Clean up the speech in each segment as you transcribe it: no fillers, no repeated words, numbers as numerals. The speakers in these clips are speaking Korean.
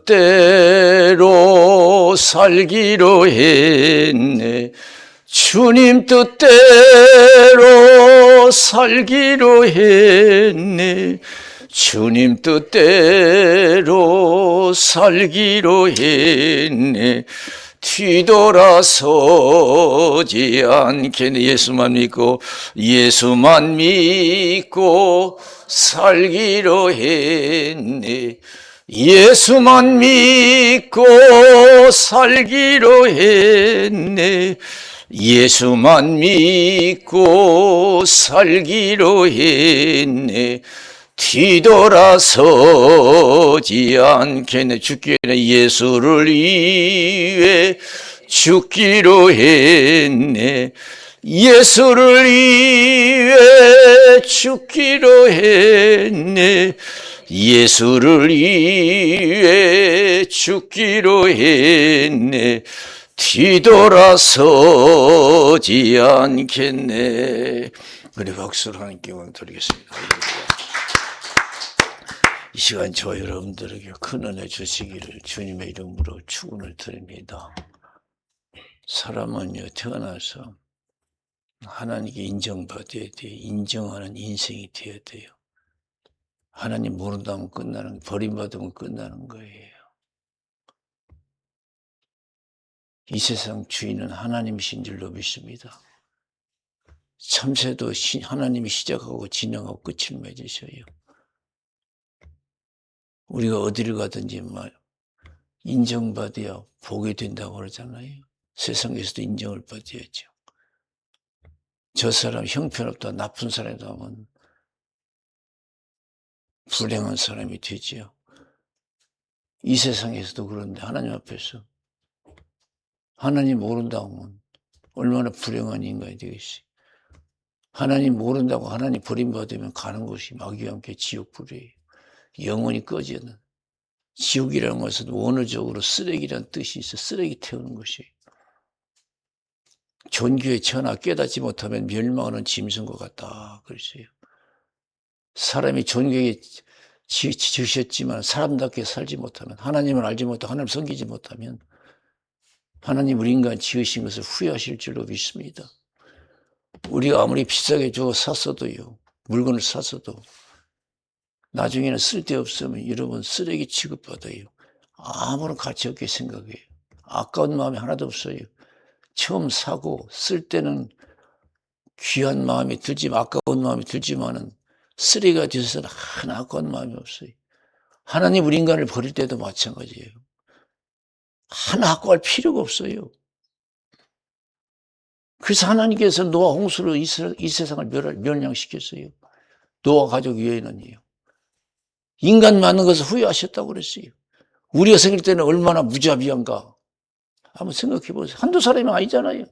뜻대로 살기로 했네. 주님 뜻대로 살기로 했네. 주님 뜻대로 살기로 했네. 뒤돌아서지 않겠네. 예수만 믿고 살기로 했네. 예수만 믿고 살기로 했네. 예수만 믿고 살기로 했네. 뒤돌아서지 않겠네. 죽기는 예수를 위해 죽기로 했네. 예수를 위해 죽기로 했네. 예수를 위해 죽기로 했네. 뒤돌아서지 않겠네. 우리 박수로 하나님께 영광 드리겠습니다. 이 시간 저 여러분들에게 큰 은혜 주시기를 주님의 이름으로 축원을 드립니다. 사람은요, 태어나서 하나님께 인정받아야 돼요. 인정하는 인생이 되어야 돼요. 하나님 모른다면 끝나는, 버림받으면 끝나는 거예요. 이 세상 주인은 하나님이신 줄로 믿습니다. 참새도 하나님이 시작하고 진행하고 끝을 맺으셔요. 우리가 어디를 가든지 인정받아야 복이 된다고 그러잖아요. 세상에서도 인정을 받아야죠. 저 사람 형편없다, 나쁜 사람이다 하면 불행한 사람이 되지요. 이 세상에서도 그런데 하나님 앞에서 하나님 모른다고 하면 얼마나 불행한 인간이 되겠어요. 하나님 모른다고 하나님 버림받으면 가는 곳이 마귀와 함께 지옥불이에요. 영원히 꺼지는. 지옥이라는 것은 원어적으로 쓰레기라는 뜻이 있어. 쓰레기 태우는 것이에요. 존귀의 천하 깨닫지 못하면 멸망하는 짐승과 같다 그랬어요. 사람이 존귀하게 지으셨지만 사람답게 살지 못하면, 하나님을 알지 못하고 하나님을 섬기지 못하면 하나님 우리 인간 지으신 것을 후회하실 줄로 믿습니다. 우리가 아무리 비싸게 주어 샀어도요, 물건을 샀어도 나중에는 쓸데없으면 여러분 쓰레기 취급받아요. 아무런 가치 없게 생각해요. 아까운 마음이 하나도 없어요. 처음 사고 쓸 때는 귀한 마음이 들지만, 아까운 마음이 들지만은 쓰레기가 되어서는 하나 아까운 마음이 없어요. 하나님 우리 인간을 버릴 때도 마찬가지예요. 하나 아까울 필요가 없어요. 그래서 하나님께서 노아 홍수로 이 세상을 멸망시켰어요. 노아 가족 외에는요. 인간 만든 것을 후회하셨다고 그랬어요. 우리가 생길 때는 얼마나 무자비한가. 한번 생각해 보세요. 한두 사람이 아니잖아요.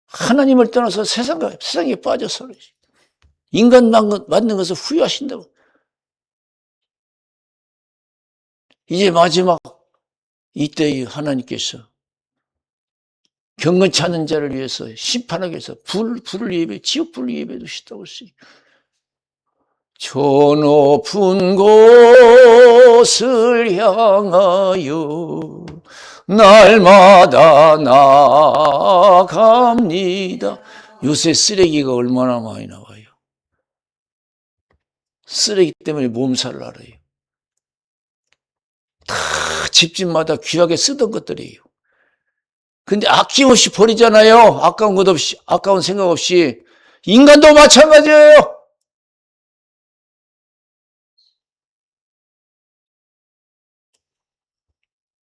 하나님을 떠나서 세상에 빠져서 인간 만든 것을 후회하신다고. 이제 마지막 이때에 하나님께서 경건 찾는 자를 위해서 심판하기 위해서 불을 예배, 지옥불을 예배해 두시다고 했어요. 저 높은 곳을 향하여 날마다 나아갑니다. 요새 쓰레기가 얼마나 많이 나와요. 쓰레기 때문에 몸살을 앓아요. 다 집집마다 귀하게 쓰던 것들이에요. 근데 아낌없이 버리잖아요. 아까운 것 없이, 아까운 생각 없이. 인간도 마찬가지예요.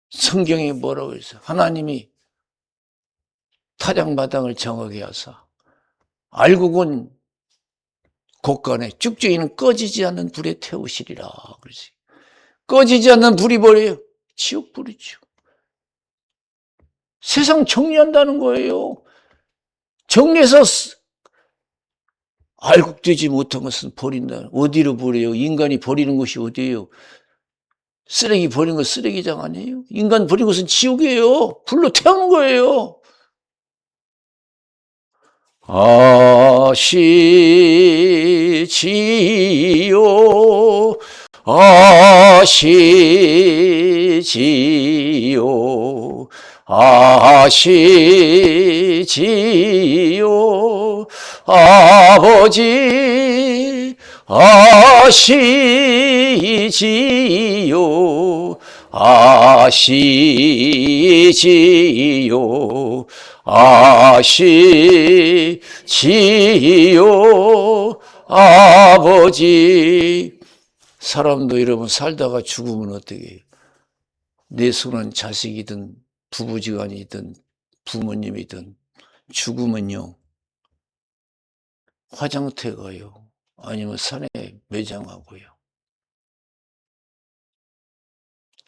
성경에 뭐라고 했어요? 하나님이 타작마당을 정하게 하사 알곡은 곳간에 쭉쭉이는 꺼지지 않는 불에 태우시리라 그러지. 꺼지지 않는 불이 뭐예요? 지옥불이죠. 세상 정리한다는 거예요. 정리해서 알곡되지 못한 것은 버린다. 어디로 버려요? 인간이 버리는 것이 어디예요? 쓰레기 버리는 건 쓰레기장 아니에요? 인간 버리는 것은 지옥이에요. 불로 태우는 거예요. 아시지요 아시지요. 아시지요. 아버지 아시지요. 아시지요. 아시지요. 아버지. 사람도 여러분 살다가 죽으면 어떻게 해요? 내 손은 자식이든 부부지간이든 부모님이든 죽으면요 화장터에 가요. 아니면 산에 매장하고요.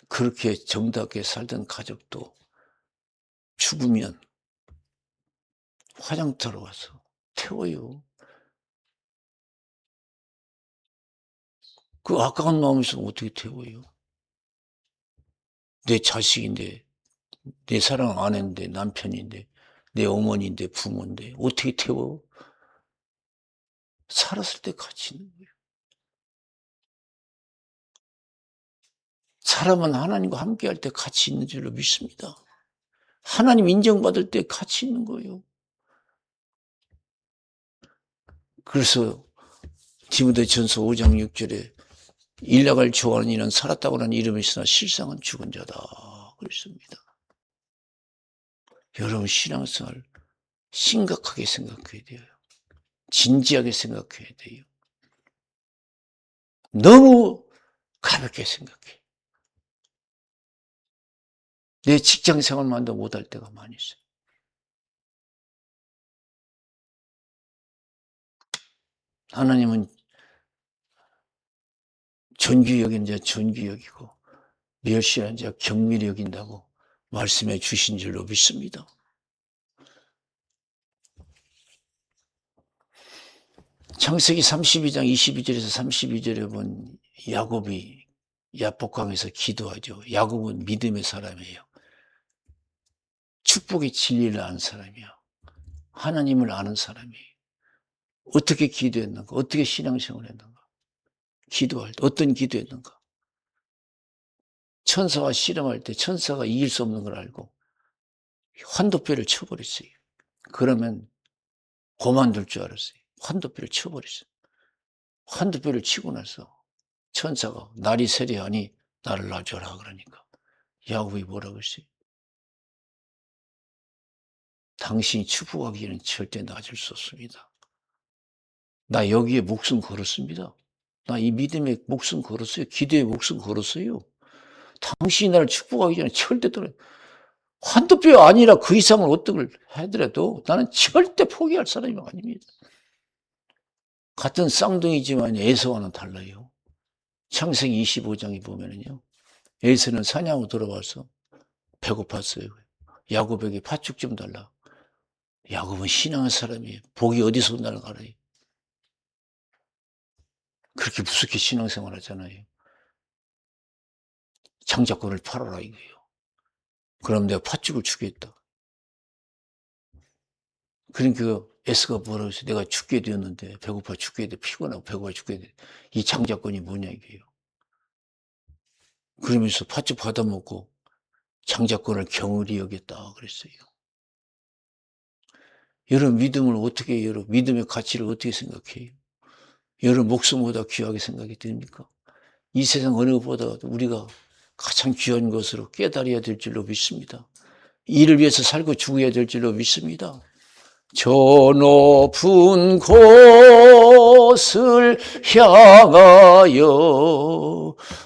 그렇게 정답게 살던 가족도 죽으면 화장터로 가서 태워요. 그 아까운 마음이 있으면 어떻게 태워요? 내 자식인데, 내 사랑 아내인데, 남편인데, 내 어머니인데, 부모인데 어떻게 태워? 살았을 때 같이 있는 거예요. 사람은 하나님과 함께할 때 같이 있는 줄로 믿습니다. 하나님 인정받을 때 같이 있는 거예요. 그래서 디모데전서 5장 6절에 일나갈 좋아하는 이는 살았다고 하는 이름이 있으나 실상은 죽은 자다 그랬습니다. 여러분 신앙생활 심각하게 생각해야 돼요. 진지하게 생각해야 돼요. 너무 가볍게 생각해. 내 직장 생활만도 못할 때가 많이 있어요. 하나님은 존귀 여기는 자 존귀 여기고 멸시하는 자 경멸히 여긴다고 말씀해 주신 줄로 믿습니다. 창세기 32장 22절에서 32절에 본 야곱이 야복강에서 기도하죠. 야곱은 믿음의 사람이에요. 축복의 진리를 아는 사람이야. 하나님을 아는 사람이에요. 어떻게 기도했는가? 어떻게 신앙생활을 했는가? 기도할 때 어떤 기도했는가? 천사와 씨름할 때 천사가 이길 수 없는 걸 알고 환도뼈를 쳐버렸어요. 그러면 고만둘 줄 알았어요. 환도뼈를 쳐버렸어요. 환도뼈를 치고 나서 천사가 날이 세려하니 나를 놔줘라 그러니까 야곱이 뭐라고 했어요? 당신이 축복하기에는 절대 놔줄 수 없습니다. 나 여기에 목숨 걸었습니다. 나 이 믿음에 목숨 걸었어요. 기도에 목숨 걸었어요. 당신이 나를 축복하기 전에 절대 떠나. 환도뼈 아니라 그 이상을 어떻게 하더라도 나는 절대 포기할 사람이 아닙니다. 같은 쌍둥이지만 에서와는 달라요. 창세기 25장에 보면은요. 에서는 사냥으로 돌아와서 배고팠어요. 야곱에게 팥죽 좀 달라. 야곱은 신앙한 사람이에요. 복이 어디서 온다는 걸 알아요. 그렇게 무섭게 신앙생활 하잖아요. 장자권을 팔아라 이거예요. 그럼 내가 팥죽을 주겠다. 그러니까 에스가 뭐라고 했어요? 내가 죽게 되었는데 배고파 죽게 돼. 피곤하고 배고파 죽게 돼. 이 장자권이 뭐냐 이게요. 그러면서 팥죽 받아먹고 장자권을 경을히 여겼다 그랬어요. 여러분 믿음을 어떻게 해요? 여러분 믿음의 가치를 어떻게 생각해요? 여러분 목숨보다 귀하게 생각이 됩니까? 이 세상 어느 것보다 우리가 가장 귀한 것으로 깨달아야 될 줄로 믿습니다. 이를 위해서 살고 죽어야 될 줄로 믿습니다. 저 높은 곳을 향하여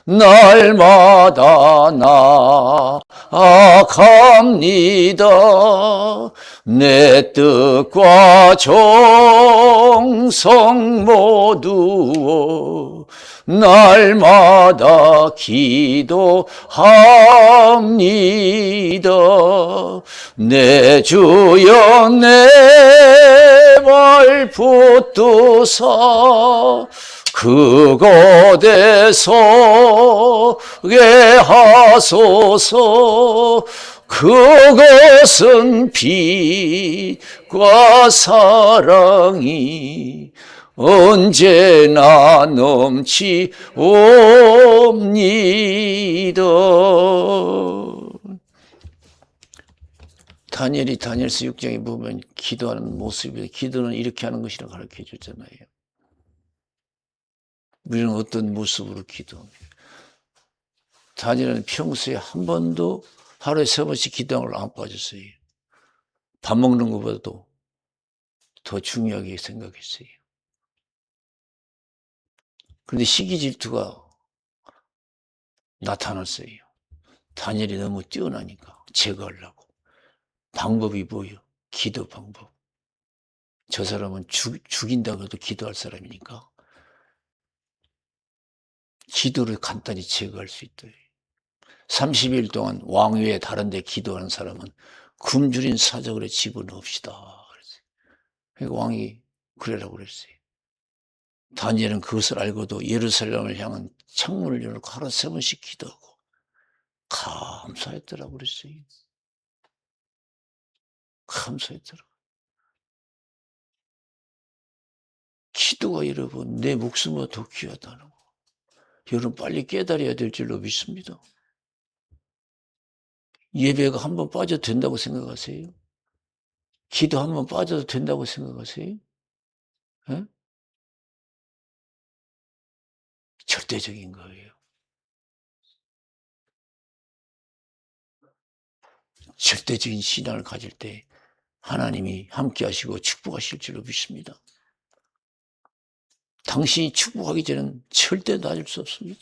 날마다 나아갑니다. 내 뜻과 정성 모두어 날마다 기도합니다. 내 주여 내 발 붙드사 그곳에 서게 하소서. 그것은 빛과 사랑이 언제나 넘치옵니다. 다니엘이 다니엘서 6장에 보면 기도하는 모습이, 기도는 이렇게 하는 것이라고 가르쳐 줬잖아요. 우리는 어떤 모습으로 기도합니까? 다니엘은 평소에 한 번도 하루에 3번씩 기도한 걸 안 빠졌어요. 밥 먹는 것보다도 더 중요하게 생각했어요. 그런데 시기 질투가 나타났어요. 다니엘이 너무 뛰어나니까 제거하려고. 방법이 뭐예요? 기도 방법. 저 사람은 죽인다고 해도 기도할 사람이니까 기도를 간단히 제거할 수 있다. 30일 동안 왕위에 다른 데 기도하는 사람은 굶주린 사적으로 집어넣읍시다. 그러니까 왕이 그러라고 그랬어요. 다니엘은 그것을 알고도 예루살렘을 향한 창문을 열고 하루 3번씩 기도하고 감사했더라고 그랬어요. 감사했더라고. 기도가 여러분 내 목숨보다 더 귀하다는 거. 여러분 빨리 깨달아야 될 줄로 믿습니다. 예배가 한번 빠져도 된다고 생각하세요? 기도 한번 빠져도 된다고 생각하세요? 예? 절대적인 거예요. 절대적인 신앙을 가질 때 하나님이 함께 하시고 축복하실 줄로 믿습니다. 당신이 축복하기 전에는 절대 놔줄 수 없습니다.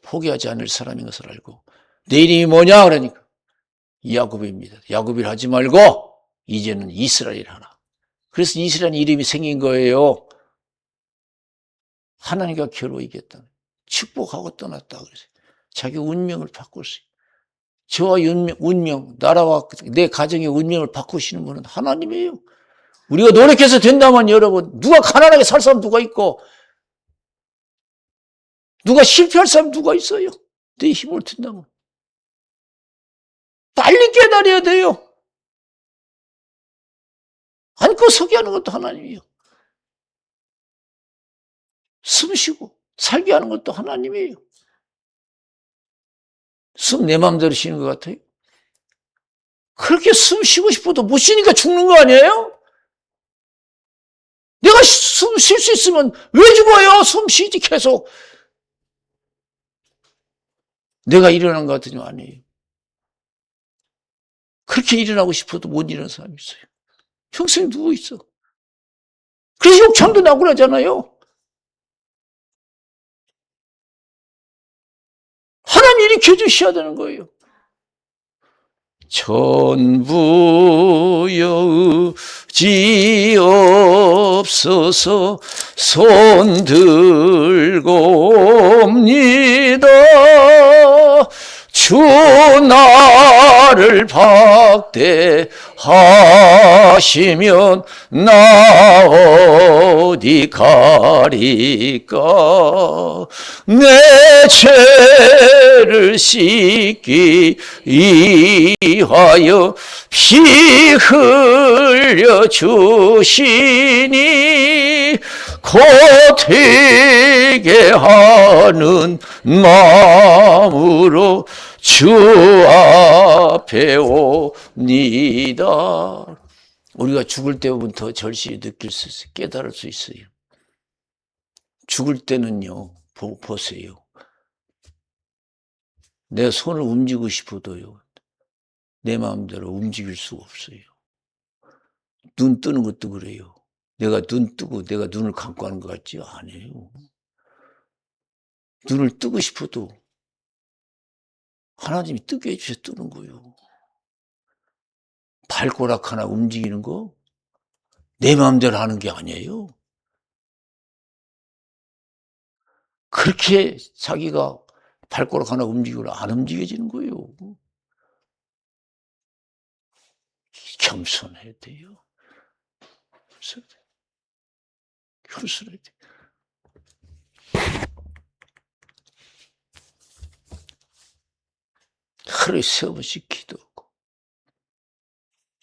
포기하지 않을 사람인 것을 알고 내 이름이 뭐냐 그러니까 야곱입니다. 야곱이라 하지 말고 이제는 이스라엘 하라. 그래서 이스라엘 이름이 생긴 거예요. 하나님과 겨루 이겼다. 축복하고 떠났다 그랬어요. 자기 운명을 바꿨어요. 저와 운명, 나라와 내 가정의 운명을 바꾸시는 분은 하나님이에요. 우리가 노력해서 된다면 여러분, 누가 가난하게 살 사람 누가 있고, 누가 실패할 사람 누가 있어요? 내 힘을 든다면. 빨리 깨달아야 돼요. 안고 서게 하는 것도 하나님이에요. 숨 쉬고 살게 하는 것도 하나님이에요. 숨 내 마음대로 쉬는 것 같아요? 그렇게 숨 쉬고 싶어도 못 쉬니까 죽는 거 아니에요? 내가 숨 쉴 수 있으면 왜 죽어요? 숨 쉬지 계속. 내가 일어난 것 같으면 아니에요. 그렇게 일어나고 싶어도 못 일어나는 사람이 있어요. 평생 누워있어. 그래서 욕창도 나고 그러잖아요. 하나님 일으켜 주셔야 되는 거예요. 전부여 의지없어서 손 들고 옵니다. 주 나를 박대하시면 나 어디 가리까. 내 죄를 씻기 위하여 피 흘려 주시니 곧 회개 하는 마음으로 주 앞에 옵니다. 우리가 죽을 때부터 절실히 느낄 수 있어요. 깨달을 수 있어요. 죽을 때는요, 보세요. 내 손을 움직이고 싶어도요, 내 마음대로 움직일 수가 없어요. 눈 뜨는 것도 그래요. 내가 눈 뜨고 내가 눈을 감고 하는 것 같지? 아니에요. 눈을 뜨고 싶어도 하나님이 뜨게 해주셔서 뜨는 거예요. 발가락 하나 움직이는 거 내 마음대로 하는 게 아니에요. 그렇게 자기가 발가락 하나 움직이고 안 움직여지는 거예요. 겸손해야 돼요. 겸손해야 돼요. 하루에 3번씩 기도하고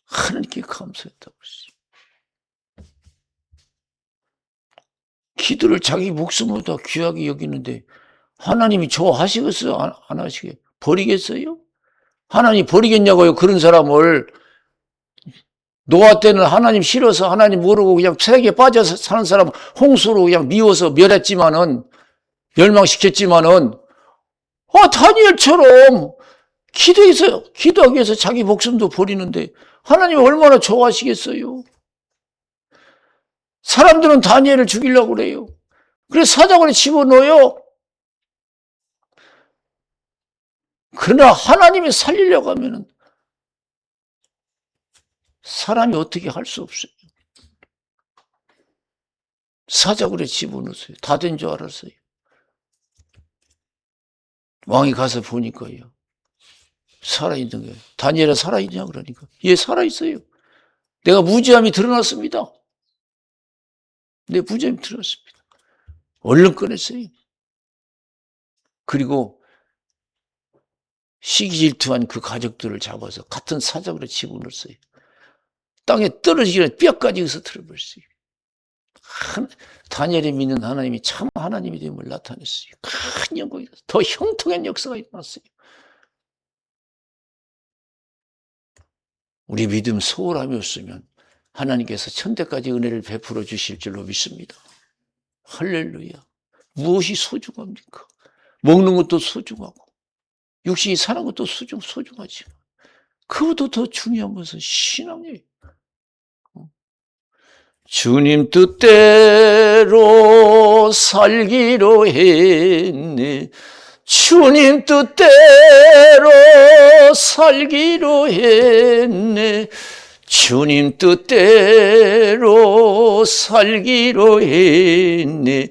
하나님께 감사했다고 했어요. 기도를 자기 목숨보다 귀하게 여기는데 하나님이 좋아하시겠어요? 안 하시게? 버리겠어요? 하나님 버리겠냐고요? 그런 사람을. 노아 때는 하나님 싫어서 하나님 모르고 그냥 세계에 빠져서 사는 사람 홍수로 그냥 미워서 멸했지만은, 멸망시켰지만은, 다니엘처럼 기도하기 위해서 자기 목숨도 버리는데 하나님 얼마나 좋아하시겠어요? 사람들은 다니엘을 죽이려고 그래요. 그래서 사자굴에 집어넣어요. 그러나 하나님이 살리려고 하면은 사람이 어떻게 할 수 없어요. 사자굴에 집어넣었어요. 다 된 줄 알았어요. 왕이 가서 보니까요, 살아있는 거예요. 다니엘아 살아있냐 그러니까 예 살아있어요. 내가 무지함이 드러났습니다. 내 무지함이 드러났습니다. 얼른 꺼냈어요. 그리고 시기질투한 그 가족들을 잡아서 같은 사자굴에 집어넣었어요. 땅에 떨어지기는 뼈까지 여기서 틀어버렸어요. 다니엘이 믿는 하나님이 참 하나님이 됨을 나타냈어요. 큰 영광이 더 형통한 역사가 일어났어요. 우리 믿음 소홀함이 없으면 하나님께서 천대까지 은혜를 베풀어 주실 줄로 믿습니다. 할렐루야. 무엇이 소중합니까? 먹는 것도 소중하고 육신이 사는 것도 소중하지만 그것도 더 중요한 것은 신앙이에요. 주님 뜻대로 살기로 했네. 주님 뜻대로 살기로 했네. 주님 뜻대로 살기로 했네.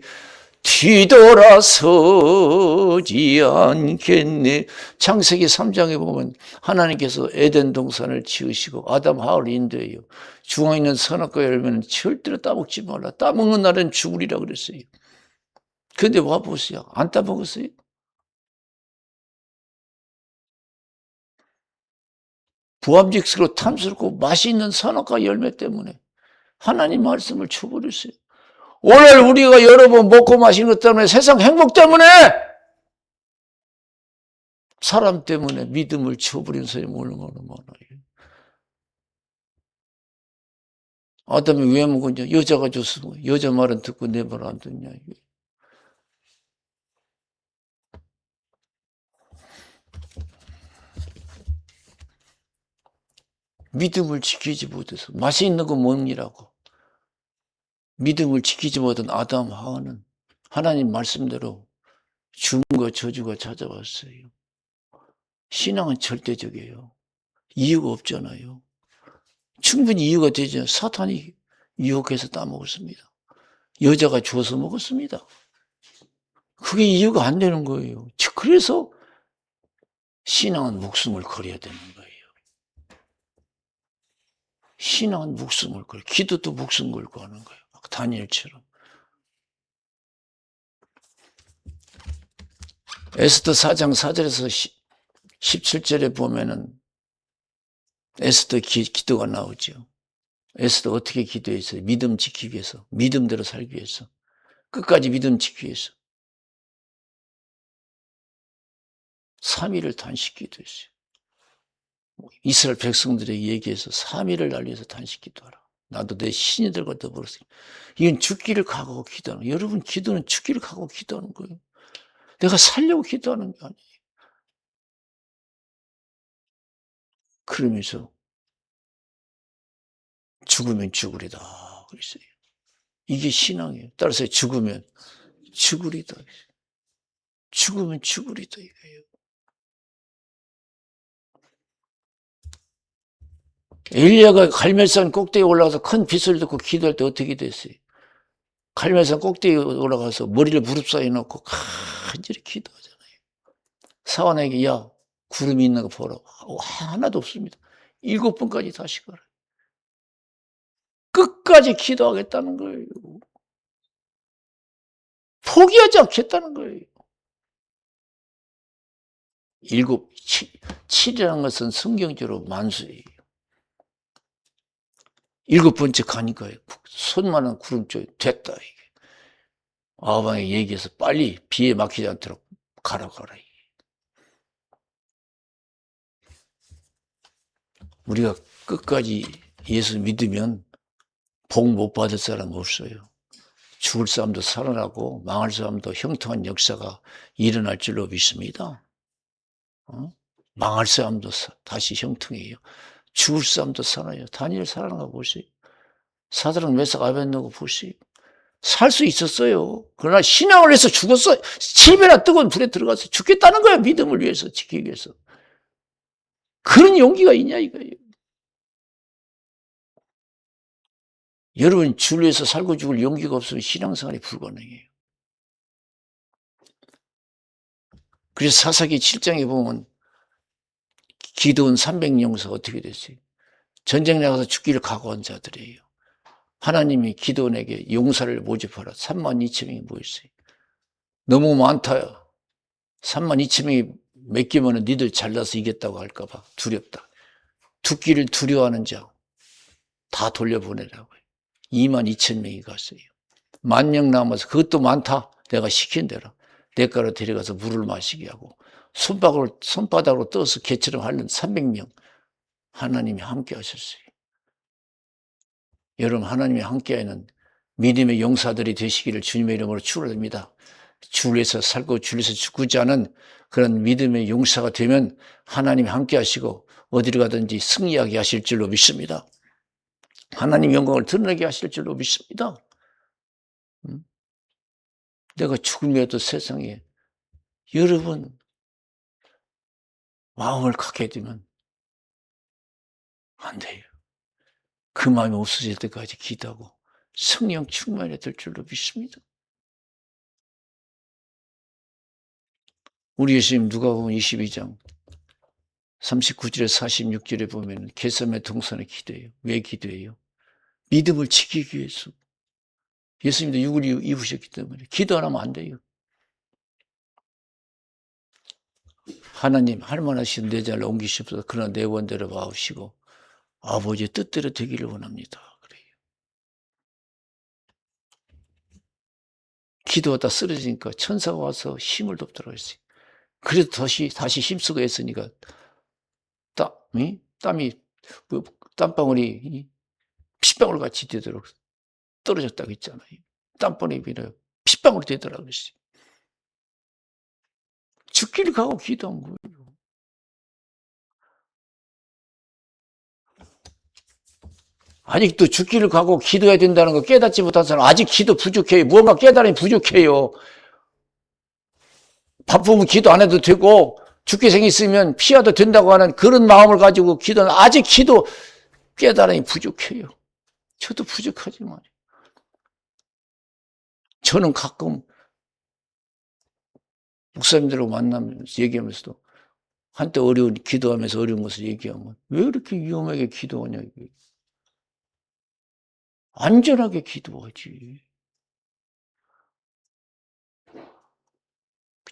뒤돌아서지 않겠네. 창세기 3장에 보면 하나님께서 에덴 동산을 지으시고 아담 하와를 인도해요. 중앙에 있는 선악과 열매는 절대로 따먹지 말라. 따먹는 날은 죽으리라 그랬어요. 그런데 와보세요. 안 따먹었어요? 부함직스럽고 탐스럽고 맛있는 선악과 열매 때문에 하나님 말씀을 쳐버렸어요. 오늘 우리가 여러 번 먹고 마시는 것 때문에 세상 행복 때문에 사람 때문에 믿음을 쳐버린 사람이 얼마나 많아요. 아담이 왜 먹었냐? 여자가 줬어. 여자 말은 듣고 내 말 안 듣냐? 믿음을 지키지 못해서 맛있는 거 먹느라고 믿음을 지키지 못한 아담 하와는 하나님 말씀대로 죽음과 저주가 찾아왔어요. 신앙은 절대적이에요. 이유가 없잖아요. 충분히 이유가 되죠. 사탄이 유혹해서 따먹었습니다. 여자가 줘서 먹었습니다. 그게 이유가 안 되는 거예요. 그래서 신앙은 목숨을 걸어야 되는 거예요. 신앙은 목숨을 걸어. 기도도 목숨 걸고 하는 거예요. 다니엘처럼. 에스더 4장 4절에서 17절에 보면은 에스더 기도가 나오죠. 에스더 어떻게 기도했어요? 믿음 지키기 위해서, 믿음대로 살기 위해서, 끝까지 믿음 지키기 위해서 3일을 단식 기도했어요. 이스라엘 백성들에게 얘기해서 3일을 날려서 단식 기도하라. 나도 내 신이들과 더불어서. 이건 죽기를 각오하고 기도하는 거예요. 여러분 기도는 죽기를 각오하고 기도하는 거예요. 내가 살려고 기도하는 게 아니에요. 그러면서 죽으면 죽으리다 그랬어요. 이게 신앙이에요. 따라서 죽으면 죽으리다. 죽으면 죽으리다 이거예요. 엘리야가 갈멜산 꼭대기에 올라가서 큰 빛을 듣고 기도할 때 어떻게 됐어요? 갈멜산 꼭대기에 올라가서 머리를 무릎 사이에 놓고 간절히 기도하잖아요. 사환에게 야 구름이 있는 거 보라. 하나도 없습니다. 7번까지 다시 가라. 끝까지 기도하겠다는 거예요. 포기하지 않겠다는 거예요. 7이라는 것은 성경적으로 만수예요. 7번째 가니까 손만한 구름 쪽에 됐다. 이게. 아방에 얘기해서 빨리 비에 막히지 않도록 가라. 우리가 끝까지 예수 믿으면 복 못 받을 사람 없어요. 죽을 사람도 살아나고 망할 사람도 형통한 역사가 일어날 줄로 믿습니다. 망할 사람도 다시 형통해요. 죽을 사람도 살아요. 다니엘 살아난 거 보세요. 사드락 메삭 아벤노고 보세요. 살 수 있었어요. 그러나 신앙을 해서 죽었어요. 7배나 뜨거운 불에 들어가서 죽겠다는 거야. 믿음을 위해서, 지키기 위해서. 그런 용기가 있냐 이거예요. 여러분 주를 위해서 살고 죽을 용기가 없으면 신앙생활이 불가능해요. 그래서 사사기 7장에 보면 기드온 300용사 어떻게 됐어요? 전쟁 나가서 죽기를 각오한 자들이에요. 하나님이 기드온에게 용사를 모집하라. 32,000명이 모였어요. 너무 많다요. 32,000명이 몇 개면은 니들 잘나서 이겼다고 할까 봐 두렵다. 죽기를 두려워하는 자 다 돌려보내라고요. 22,000명이 갔어요. 10,000명 남아서 그것도 많다. 내가 시킨 대로 냇가로 데려가서 물을 마시게 하고 손바닥으로 떠서 개처럼 핥는 300명 하나님이 함께 하셨어요. 여러분 하나님이 함께하는 믿음의 용사들이 되시기를 주님의 이름으로 축원합니다. 주를 위해서 살고 주를 위해서 죽지 않은 그런 믿음의 용사가 되면 하나님이 함께 하시고 어디를 가든지 승리하게 하실 줄로 믿습니다. 하나님 영광을 드러내게 하실 줄로 믿습니다. 내가 죽음에도 세상에 여러분 마음을 갖게 되면 안 돼요. 그 마음이 없어질 때까지 기도하고 성령 충만이 될 줄로 믿습니다. 우리 예수님 누가복음 22장 39절에 46절에 보면 겟세마네 동산에 기도해요. 왜 기도해요? 믿음을 지키기 위해서. 예수님도 육을 입으셨기 때문에 기도 안 하면 안 돼요. 하나님 할만하신 내 자를 옮기시옵소서. 그러나 내 원대로 마옵시고 아버지의 뜻대로 되기를 원합니다. 그래요. 기도하다 쓰러지니까 천사가 와서 힘을 돕도록 했어요. 그래서 다시 힘쓰고 했으니까 땀방울이 핏방울 같이 되도록 떨어졌다고 했잖아요. 땀방울이 아니라 핏방울이 되더라고요. 죽기를 가고 기도한 거예요. 아직도 죽기를 가고 기도해야 된다는 거 깨닫지 못한 사람 아직 기도 부족해요. 무언가 깨달음이 부족해요. 바쁘면 기도 안 해도 되고 죽게 생겼으면 피해도 된다고 하는 그런 마음을 가지고 기도는 아직 기도 깨달음이 부족해요. 저도 부족하지만 저는 가끔 목사님들하고 만나면서 얘기하면서도 한때 기도하면서 어려운 것을 얘기하면 왜 이렇게 위험하게 기도하냐 이게. 안전하게 기도하지.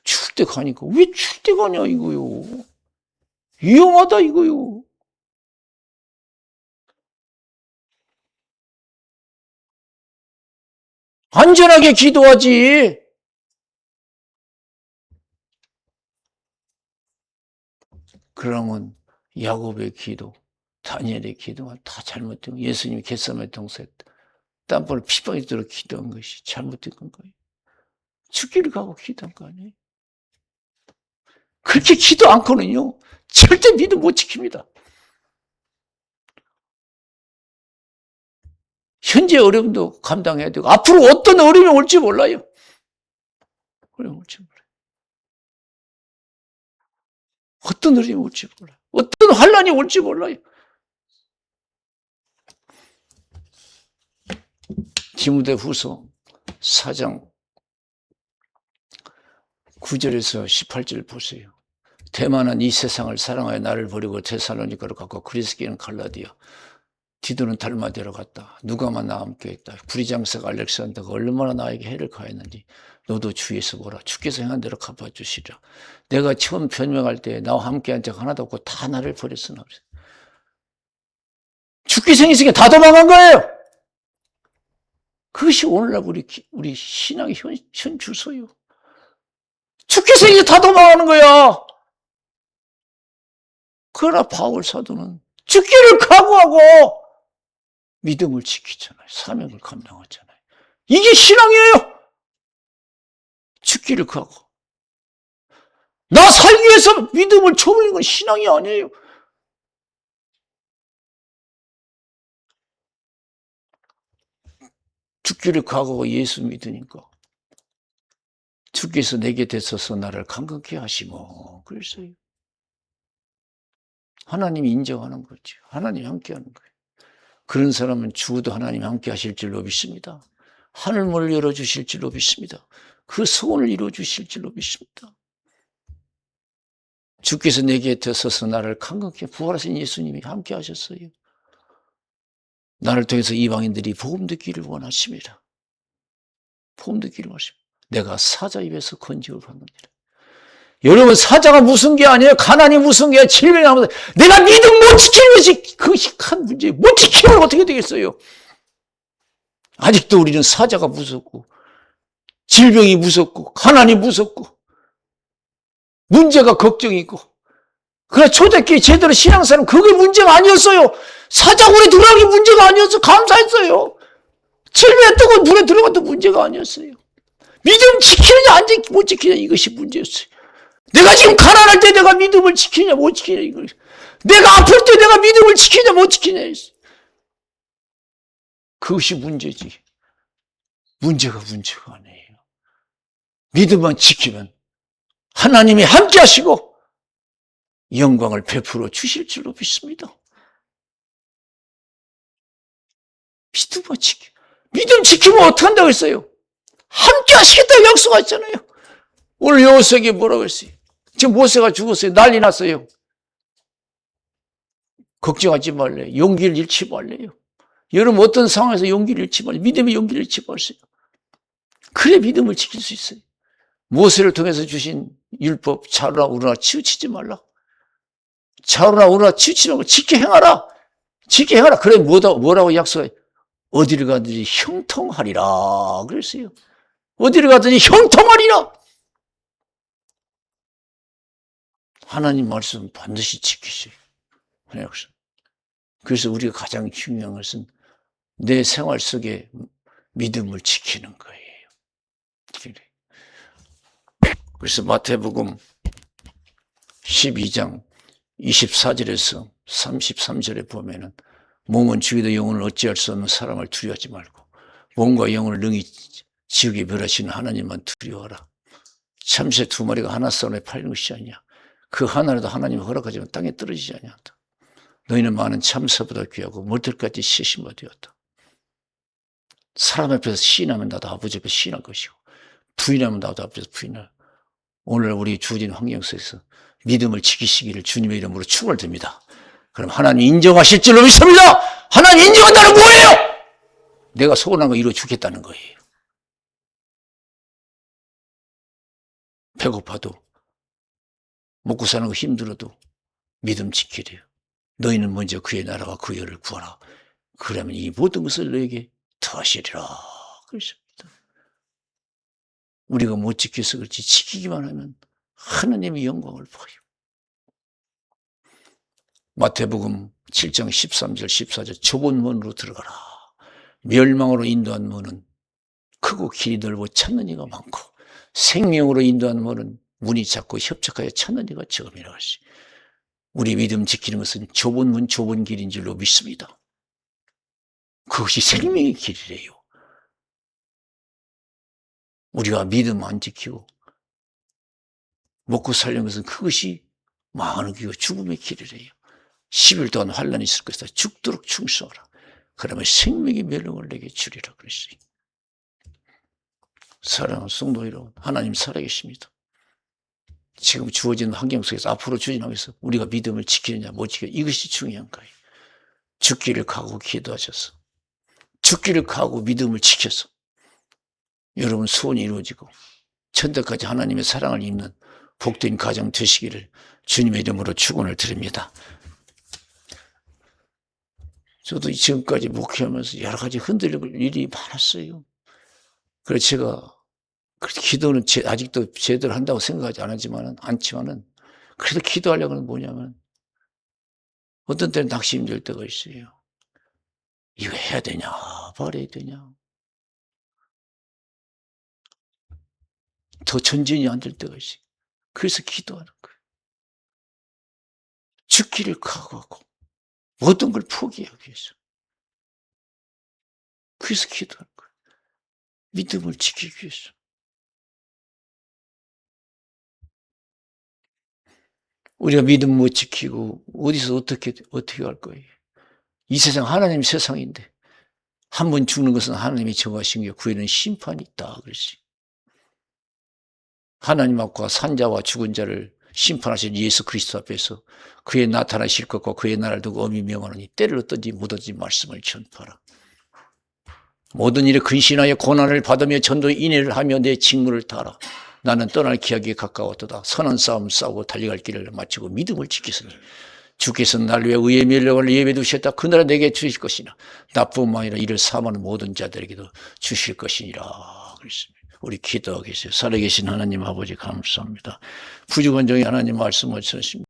출 때 가니까 왜 출 때 가냐 이거요. 위험하다 이거요. 안전하게 기도하지. 그러면 야곱의 기도, 다니엘의 기도가 다 잘못된 거예요. 예수님이 겟세마네 동산에 땀방울 핏방울이 들어 기도한 것이 잘못된 건가요? 죽기를 가고 기도한 거 아니에요? 그렇게 기도 않고는요 절대 믿음 못 지킵니다. 현재 어려움도 감당해야 되고 앞으로 어떤 어려움이 올지 몰라요. 어려움이 올지 몰라요. 어떤 어려움이 올지 몰라요. 어떤 환난이 올지 몰라요. 디모데후서 4장 9절에서 18절 보세요. 대만은 이 세상을 사랑하여 나를 버리고 데살로니가로 갔고 그리스기는 갈라디아 디도는 달마디아로 갔다. 누가만 나와 함께 했다. 부리장사가 알렉산더가 얼마나 나에게 해를 가했는지 너도 주위에서 보라. 주께서 행한 대로 갚아주시리라. 내가 처음 변명할 때 나와 함께한 적 하나도 없고 다 나를 버렸으나 죽기 생겼으니까 다 도망간 거예요. 그것이 오늘날 우리 신앙의 현 주소요. 주께서 이제 다 도망가는 거야. 그러나 바울 사도는 죽기를 각오하고 믿음을 지키잖아요. 사명을 감당하잖아요. 이게 신앙이에요. 죽기를 각오. 나 살기 위해서 믿음을 저버리는 건 신앙이 아니에요. 죽기를 각오하고 예수 믿으니까 주께서 내게 되소서 나를 강건케 하시고 그랬어요. 하나님이 인정하는 거죠. 하나님이 함께하는 거예요. 그런 사람은 죽어도 하나님이 함께 하실 줄로 믿습니다. 하늘문을 열어주실 줄로 믿습니다. 그 소원을 이루어주실 줄로 믿습니다. 주께서 내게 되소서 나를 강건케 부활하신 예수님이 함께 하셨어요. 나를 통해서 이방인들이 복음 듣기를 원하십니다. 복음 듣기를 원하십니다. 내가 사자 입에서 건집을 받느니라. 여러분, 사자가 무슨 게 아니에요. 가난이 무슨 게 아니에요. 질병이 아무도. 내가 믿음 못 지키는 것이 그것이 큰 문제예요. 못 지키면 어떻게 되겠어요? 아직도 우리는 사자가 무섭고 질병이 무섭고 가난이 무섭고 문제가 걱정이고. 그러나 초대교회 제대로 신앙생활은 그게 문제가 아니었어요. 사자굴에 들어가기 문제가 아니었어요. 감사했어요. 질병에 뜨고 물에 들어가도 문제가 아니었어요. 믿음 지키느냐 못 지키느냐 이것이 문제였어요. 내가 지금 가난할 때 내가 믿음을 지키냐 못 지키냐 이거. 내가 아플 때 내가 믿음을 지키냐 못 지키냐 그것이 문제지. 문제가 아니에요. 믿음만 지키면 하나님이 함께 하시고 영광을 베풀어 주실 줄로 믿습니다. 믿음만 지키. 믿음 지키면 어떻게 한다고 했어요? 함께 하시겠다고 약속하셨잖아요. 오늘 여호수아에게 뭐라고 했어요? 지금 모세가 죽었어요. 난리 났어요. 걱정하지 말래요. 용기를 잃지 말래요. 여러분 어떤 상황에서 용기를 잃지 말래요. 믿음의 용기를 잃지 마세요. 그래 믿음을 지킬 수 있어요. 모세를 통해서 주신 율법 자루나 우루나 치우치지 말라. 자루나 우루나 치우치지 말고 지켜 행하라. 지켜 행하라. 그래 뭐라고 약속해? 어디를 가든지 형통하리라 그랬어요. 어디를 가든지 형통하리라. 하나님 말씀 반드시 지키세요. 그래서 우리가 가장 중요한 것은 내 생활 속에 믿음을 지키는 거예요. 그래서 마태복음 12장 24절에서 33절에 보면은 몸은 죽여도 영혼을 어찌할 수 없는 사람을 두려워하지 말고 몸과 영혼을 능히 지옥에 멸하시는 하나님만 두려워하라. 참새 2마리가 하나 싸움에 팔린 것이 아니냐. 그 하나라도 하나님이 허락하지만 땅에 떨어지지 아니한다. 너희는 많은 참새보다 귀하고 멀떨까지 시신바되었다. 사람 앞에서 시인하면 나도 아버지 앞에서 시인할 것이고 부인하면 나도 앞에서 부인할. 오늘 우리 주어진 환경 속에서 믿음을 지키시기를 주님의 이름으로 축원을 드립니다. 그럼 하나님 인정하실 줄로 믿습니다. 하나님 인정한다는 뭐예요? 내가 소원한 거 이루어 주겠다는 거예요. 배고파도 먹고 사는 거 힘들어도 믿음 지키래요. 너희는 먼저 그의 나라와 그 의를 구하라. 그러면 이 모든 것을 너에게 더하시리라. 그렇습니다. 우리가 못 지켜서 그렇지 지키기만 하면 하나님의 영광을 보여. 마태복음 7장 13절 14절 좁은 문으로 들어가라. 멸망으로 인도한 문은 크고 길이 넓어 찾는 이가 많고 생명으로 인도한 문은 문이 작고 협착하여 찾는 이가 적음이라고 하시. 우리 믿음 지키는 것은 좁은 문 좁은 길인 줄로 믿습니다. 그것이 생명의 길이래요. 우리가 믿음 안 지키고 먹고 살려는 것은 그것이 망하는 길이고 죽음의 길이래요. 10일 동안 환난이 있을 것이다. 죽도록 충성하라. 그러면 생명의 멸망을 내게 주리라 그랬어요. 사랑하는 성도 여러분, 하나님 살아계십니다. 지금 주어진 환경 속에서 앞으로 주진하면서 우리가 믿음을 지키느냐 못 지키느냐 이것이 중요한 거예요. 죽기를 각오하고 기도하셔서 죽기를 각오하고 믿음을 지켜서 여러분 소원이 이루어지고 천대까지 하나님의 사랑을 입는 복된 가정 되시기를 주님의 이름으로 축원을 드립니다. 저도 지금까지 목회하면서 여러 가지 흔들릴 일이 많았어요. 그래서 제가 그래도 기도는 아직도 제대로 한다고 생각하지 않지만은 그래도 기도하려고는 뭐냐면 어떤 때는 낙심될 때가 있어요. 이거 해야 되냐 말아야 되냐. 더 전진이 안 될 때가 있어요. 그래서 기도하는 거예요. 죽기를 각오하고 모든 걸 포기하기 위해서. 그래서 기도하는 거예요. 믿음을 지키기 위해서. 우리가 믿음 못 지키고 어디서 어떻게 할 거예요. 이 세상 하나님 세상인데 한 번 죽는 것은 하나님이 정하신 게 구에는 심판이 있다 그랬어요. 하나님 앞과 산자와 죽은 자를 심판하신 예수 그리스도 앞에서 그의 나타나실 것과 그의 날을 두고 엄히 명하노니 때를 얻든지 묻든지 말씀을 전파하라. 모든 일에 근신하여 고난을 받으며 전도의 인애를 하며 내 직무를 다하라. 나는 떠날 기약이 가까웠도다. 선한 싸움 싸우고 달려갈 길을 마치고 믿음을 지켰으니 주께서 날 위해 의의 멸력을 예비해 두셨다. 그날은 내게 주실 것이나 나뿐만 아니라 이를 사모하는 모든 자들에게도 주실 것이니라 그랬습니다. 우리 기도하고 계세요. 살아계신 하나님 아버지 감사합니다. 부주건정의 하나님 말씀을 주셨습니다.